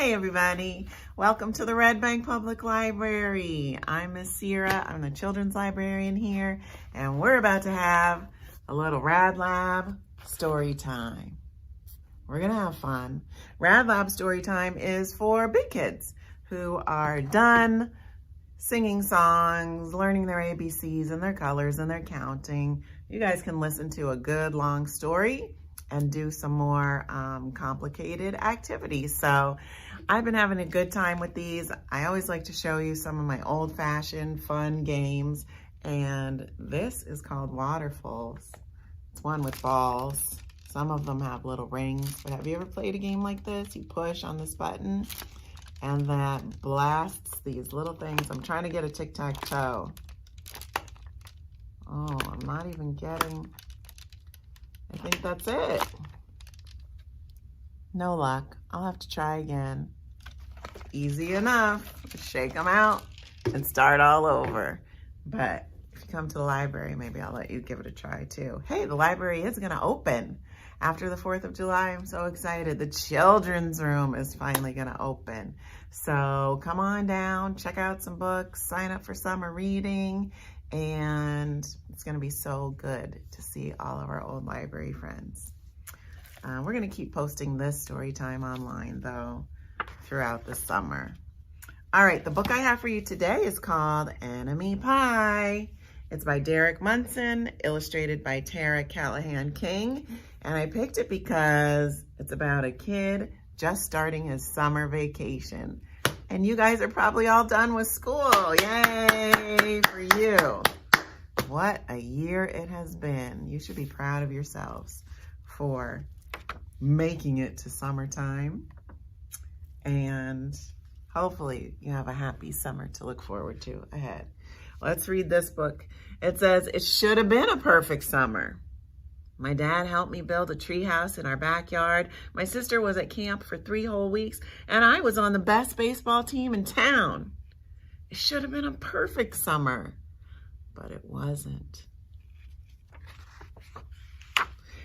Hey everybody, welcome to the Red Bank Public Library. I'm Miss Sira, I'm the children's librarian here, and we're about to have a little RAD Lab Story Time. We're gonna have fun. RAD Lab Story Time is for big kids who are done singing songs, learning their ABCs and their colors and their counting. You guys can listen to a good long story and do some more complicated activities. So I've been having a good time with these. I always like to show you some of my old-fashioned fun games, and this is called Waterfalls. It's one with balls. Some of them have little rings, but have you ever played a game like this? You push on this button and that blasts these little things. I'm trying to get a tic-tac-toe. Oh, I'm not even getting, I think that's it. No luck. I'll have to try again. Easy enough. Shake them out and start all over. But if you come to the library, maybe I'll let you give it a try too. Hey, the library is gonna open after the 4th of July. I'm so excited. The children's room is finally gonna open. So come on down, check out some books, sign up for summer reading, and it's gonna be so good to see all of our old library friends. We're gonna keep posting this story time online though throughout the summer. All right, the book I have for you today is called Enemy Pie. It's by Derek Munson, illustrated by Tara Callahan King. And I picked it because it's about a kid just starting his summer vacation. And you guys are probably all done with school. Yay for you. What a year it has been. You should be proud of yourselves for making it to summertime. And hopefully you have a happy summer to look forward to ahead. Let's read this book. It says, it should have been a perfect summer. My dad helped me build a tree house in our backyard. My sister was at camp for 3 whole weeks, and I was on the best baseball team in town. It should have been a perfect summer, but it wasn't.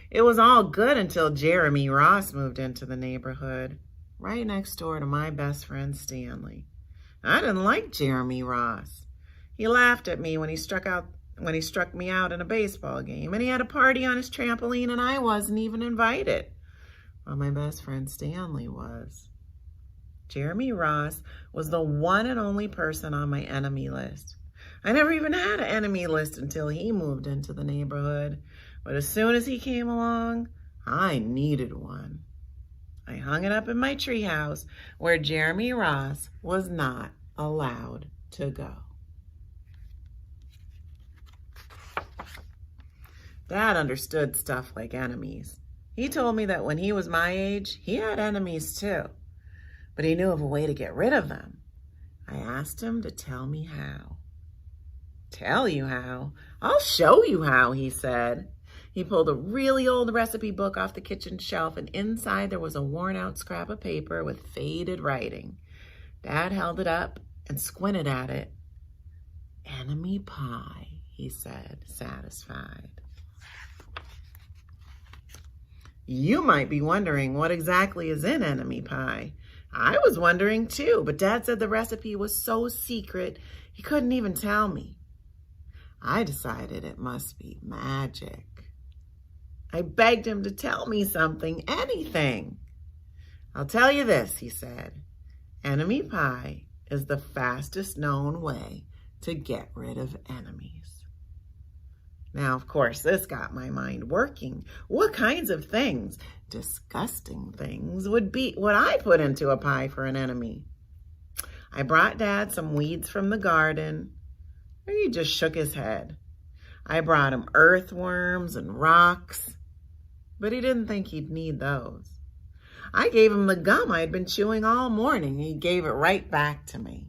It was all good until Jeremy Ross moved into the neighborhood, right next door to my best friend Stanley. I didn't like Jeremy Ross. He laughed at me when he struck me out in a baseball game, and he had a party on his trampoline and I wasn't even invited. Well, my best friend Stanley was. Jeremy Ross was the one and only person on my enemy list. I never even had an enemy list until he moved into the neighborhood. But as soon as he came along, I needed one. I hung it up in my treehouse where Jeremy Ross was not allowed to go. Dad understood stuff like enemies. He told me that when he was my age, he had enemies too, but he knew of a way to get rid of them. I asked him to tell me how. Tell you how? I'll show you how, he said. He pulled a really old recipe book off the kitchen shelf, and inside there was a worn-out scrap of paper with faded writing. Dad held it up and squinted at it. Enemy pie, he said, satisfied. You might be wondering what exactly is in enemy pie. I was wondering too, but Dad said the recipe was so secret he couldn't even tell me. I decided it must be magic. I begged him to tell me something, anything. I'll tell you this, he said. Enemy pie is the fastest known way to get rid of enemies. Now, of course, this got my mind working. What kinds of things, disgusting things, would I put into a pie for an enemy? I brought Dad some weeds from the garden. He just shook his head. I brought him earthworms and rocks, but he didn't think he'd need those. I gave him the gum I'd been chewing all morning. He gave it right back to me.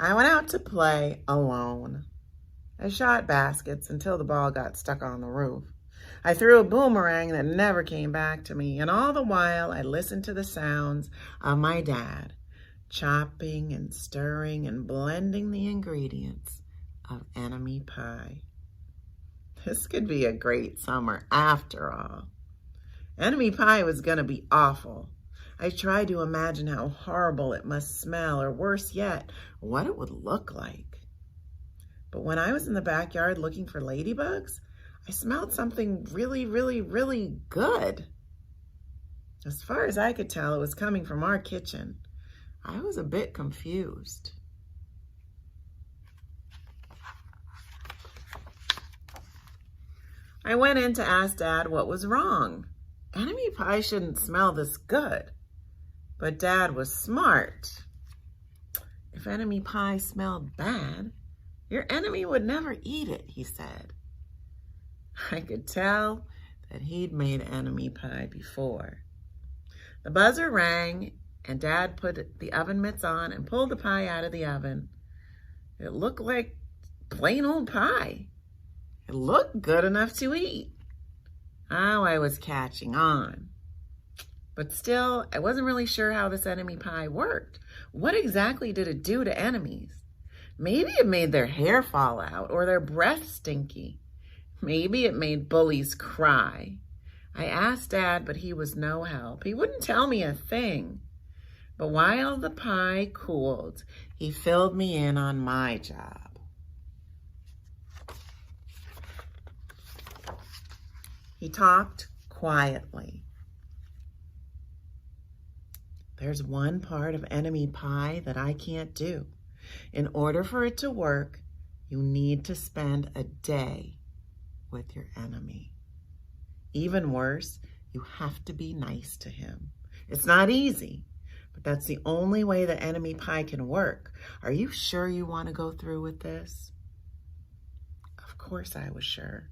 I went out to play alone. I shot baskets until the ball got stuck on the roof. I threw a boomerang that never came back to me, and all the while I listened to the sounds of my dad chopping and stirring and blending the ingredients of enemy pie. This could be a great summer after all. Enemy pie was going to be awful. I tried to imagine how horrible it must smell, or worse yet, what it would look like. But when I was in the backyard looking for ladybugs, I smelled something really, really, really good. As far as I could tell, it was coming from our kitchen. I was a bit confused. I went in to ask Dad what was wrong. Enemy pie shouldn't smell this good. But Dad was smart. If enemy pie smelled bad, your enemy would never eat it, he said. I could tell that he'd made enemy pie before. The buzzer rang, and Dad put the oven mitts on and pulled the pie out of the oven. It looked like plain old pie. It looked good enough to eat. Oh, I was catching on. But still, I wasn't really sure how this enemy pie worked. What exactly did it do to enemies? Maybe it made their hair fall out or their breath stinky. Maybe it made bullies cry. I asked Dad, but he was no help. He wouldn't tell me a thing. But while the pie cooled, he filled me in on my job. He talked quietly. There's one part of enemy pie that I can't do. In order for it to work, you need to spend a day with your enemy. Even worse, you have to be nice to him. It's not easy, but that's the only way that enemy pie can work. Are you sure you want to go through with this? Of course I was sure.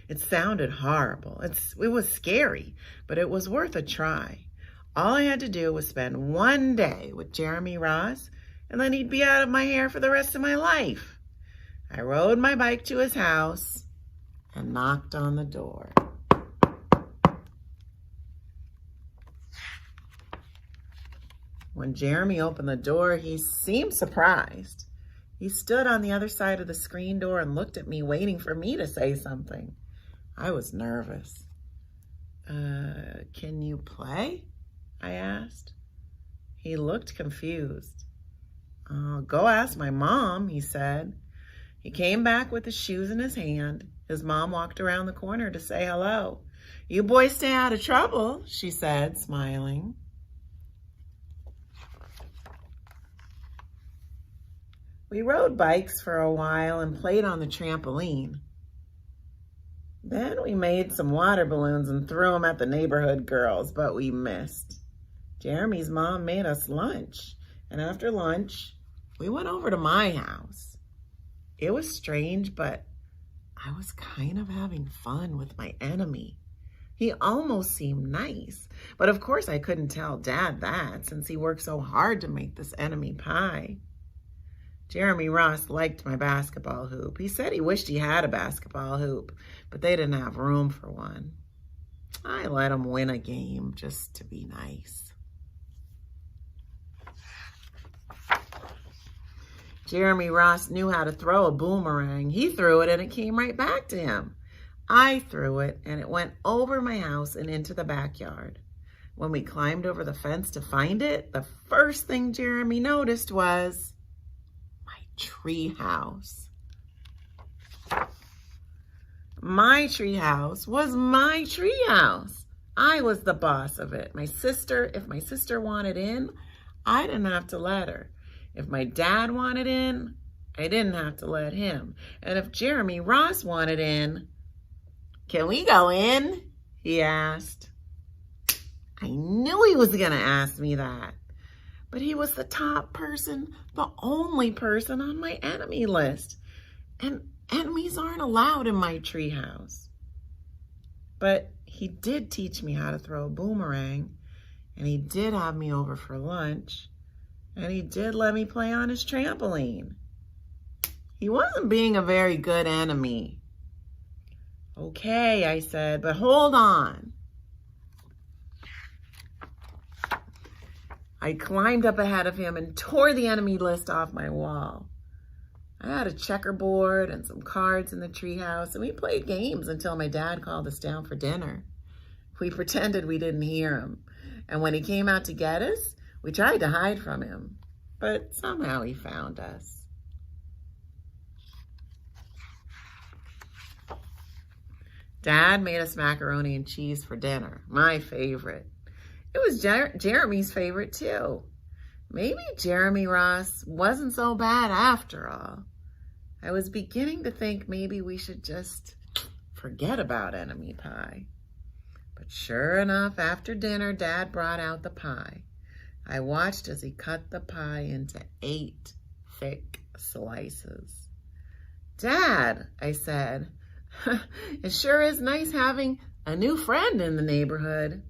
It sounded horrible. It was scary, but it was worth a try. All I had to do was spend one day with Jeremy Ross, and then he'd be out of my hair for the rest of my life. I rode my bike to his house and knocked on the door. When Jeremy opened the door, he seemed surprised. He stood on the other side of the screen door and looked at me, waiting for me to say something. I was nervous. Can you play? I asked. He looked confused. Go ask my mom, he said. He came back with his shoes in his hand. His mom walked around the corner to say hello. You boys stay out of trouble, she said, smiling. We rode bikes for a while and played on the trampoline. Then we made some water balloons and threw them at the neighborhood girls, but we missed. Jeremy's mom made us lunch, and after lunch, we went over to my house. It was strange, but I was kind of having fun with my enemy. He almost seemed nice, but of course I couldn't tell Dad that since he worked so hard to make this enemy pie. Jeremy Ross liked my basketball hoop. He said he wished he had a basketball hoop, but they didn't have room for one. I let him win a game just to be nice. Jeremy Ross knew how to throw a boomerang. He threw it and it came right back to him. I threw it and it went over my house and into the backyard. When we climbed over the fence to find it, the first thing Jeremy noticed was tree house. My tree house was my tree house. I was the boss of it. If my sister wanted in, I didn't have to let her. If my dad wanted in, I didn't have to let him. And if Jeremy Ross wanted in, can we go in? He asked. I knew he was going to ask me that. But he was the top person, the only person on my enemy list. And enemies aren't allowed in my treehouse. But he did teach me how to throw a boomerang. And he did have me over for lunch. And he did let me play on his trampoline. He wasn't being a very good enemy. Okay, I said, but hold on. I climbed up ahead of him and tore the enemy list off my wall. I had a checkerboard and some cards in the treehouse, and we played games until my dad called us down for dinner. We pretended we didn't hear him. And when he came out to get us, we tried to hide from him. But somehow he found us. Dad made us macaroni and cheese for dinner, my favorite. It was Jeremy's favorite too. Maybe Jeremy Ross wasn't so bad after all. I was beginning to think maybe we should just forget about enemy pie. But sure enough, after dinner, Dad brought out the pie. I watched as he cut the pie into 8 thick slices. Dad, I said, it sure is nice having a new friend in the neighborhood.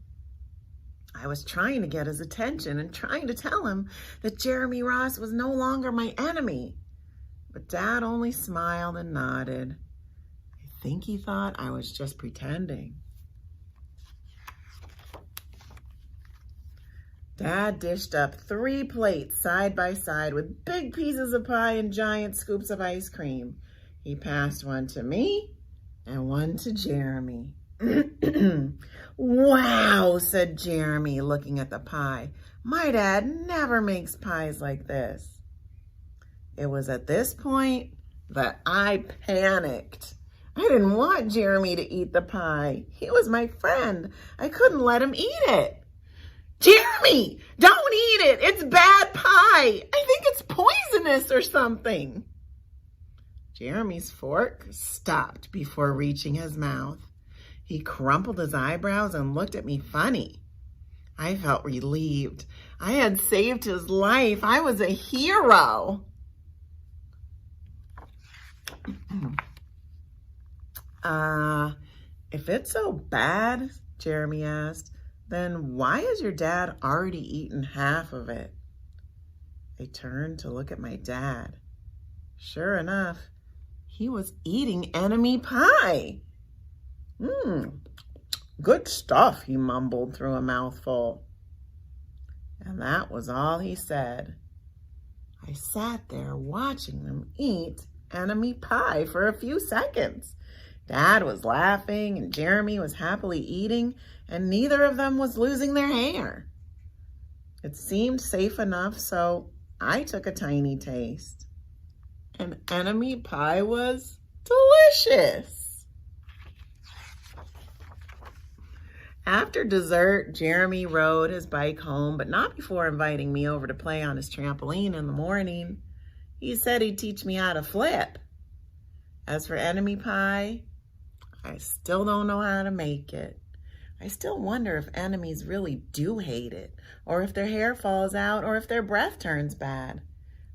I was trying to get his attention and trying to tell him that Jeremy Ross was no longer my enemy. But Dad only smiled and nodded. I think he thought I was just pretending. Dad dished up 3 plates side by side with big pieces of pie and giant scoops of ice cream. He passed one to me and one to Jeremy. Wow, said Jeremy, looking at the pie. My dad never makes pies like this. It was at this point that I panicked. I didn't want Jeremy to eat the pie. He was my friend. I couldn't let him eat it. Jeremy, don't eat it. It's bad pie. I think it's poisonous or something. Jeremy's fork stopped before reaching his mouth. He crumpled his eyebrows and looked at me funny. I felt relieved. I had saved his life. I was a hero. If it's so bad, Jeremy asked, then why has your dad already eaten half of it? I turned to look at my dad. Sure enough, he was eating enemy pie. Good stuff, he mumbled through a mouthful. And that was all he said. I sat there watching them eat enemy pie for a few seconds. Dad was laughing and Jeremy was happily eating, and neither of them was losing their hair. It seemed safe enough, so I took a tiny taste. And enemy pie was delicious. After dessert, Jeremy rode his bike home, but not before inviting me over to play on his trampoline in the morning. He said he'd teach me how to flip. As for enemy pie, I still don't know how to make it. I still wonder if enemies really do hate it, or if their hair falls out, or if their breath turns bad.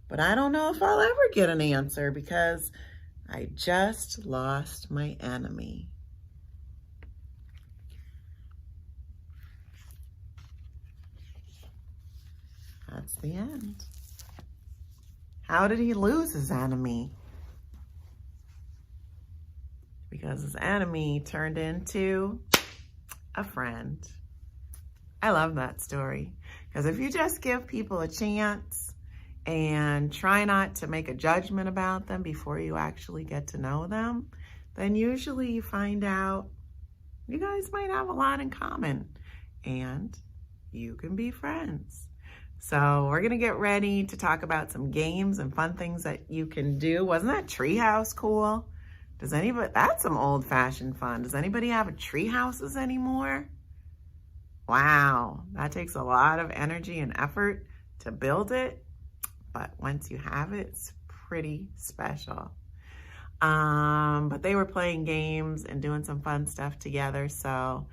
But I don't know if I'll ever get an answer because I just lost my enemy. That's the end. How did he lose his enemy? Because his enemy turned into a friend. I love that story. Because if you just give people a chance and try not to make a judgment about them before you actually get to know them, then usually you find out you guys might have a lot in common and you can be friends. So we're gonna get ready to talk about some games and fun things that you can do. Wasn't that treehouse cool? Does anybody, that's some old-fashioned fun. Does anybody have a tree houses anymore? Wow, that takes a lot of energy and effort to build it, but once you have it, it's pretty special. But they were playing games and doing some fun stuff together, so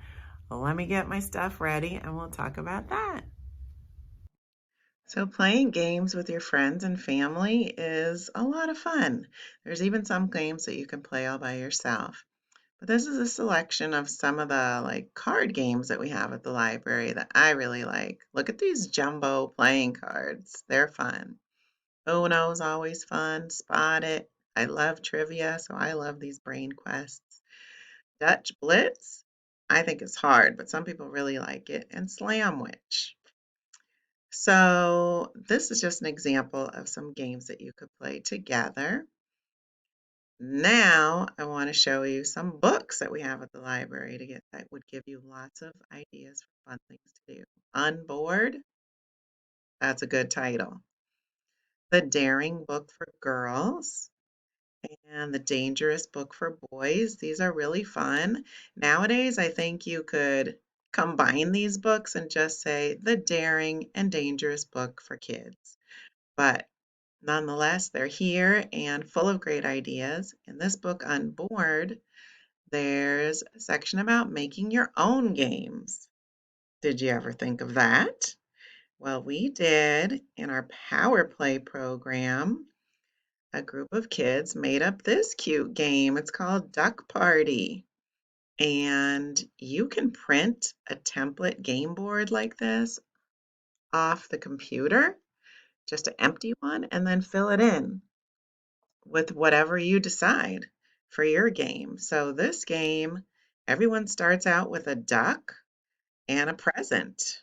let me get my stuff ready and we'll talk about that. So playing games with your friends and family is a lot of fun. There's even some games that you can play all by yourself. But this is a selection of some of the card games that we have at the library that I really like. Look at these jumbo playing cards. They're fun. Uno is always fun. Spot It. I love trivia, so I love these brain quests. Dutch Blitz, I think it's hard, but some people really like it. And Slamwich. So this is just an example of some games that you could play together. Now I want to show you some books that we have at the library that would give you lots of ideas for fun things to do. Unbored, that's a good title. The Daring Book for Girls and The Dangerous Book for Boys. These are really fun. Nowadays, I think you could combine these books and just say The Daring and Dangerous Book for Kids. But nonetheless, they're here and full of great ideas. In this book, Unbored, there's a section about making your own games. Did you ever think of that? Well, we did in our Power Play program. A group of kids made up this cute game. It's called Duck Party. And you can print a template game board like this off the computer, just an empty one, and then fill it in with whatever you decide for your game. So this game, everyone starts out with a duck and a present.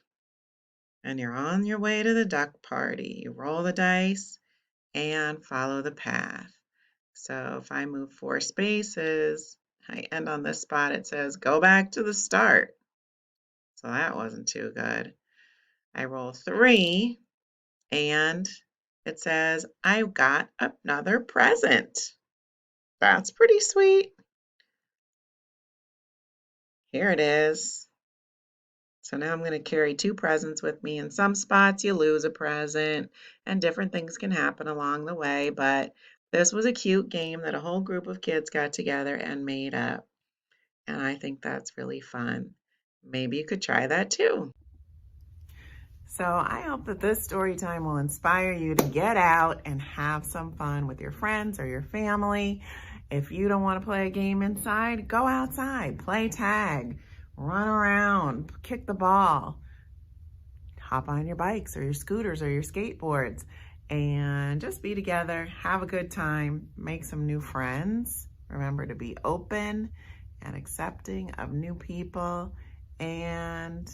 And you're on your way to the duck party. You roll the dice and follow the path. So if I move 4 spaces, I end on this spot, it says go back to the start. So that wasn't too good. I roll 3 and it says I got another present. That's pretty sweet. Here it is. So now I'm going to carry 2 presents with me. In some spots you lose a present and different things can happen along the way, but this was a cute game that a whole group of kids got together and made up. And I think that's really fun. Maybe you could try that too. So I hope that this story time will inspire you to get out and have some fun with your friends or your family. If you don't want to play a game inside, go outside, play tag, run around, kick the ball, hop on your bikes or your scooters or your skateboards, and just be together, have a good time, make some new friends. Remember to be open and accepting of new people, and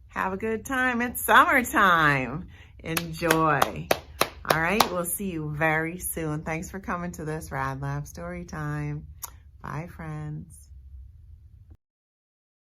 have a good time. It's summertime. Enjoy. All right, we'll see you very soon. Thanks for coming to this RAD Lab Story Time. Bye, friends.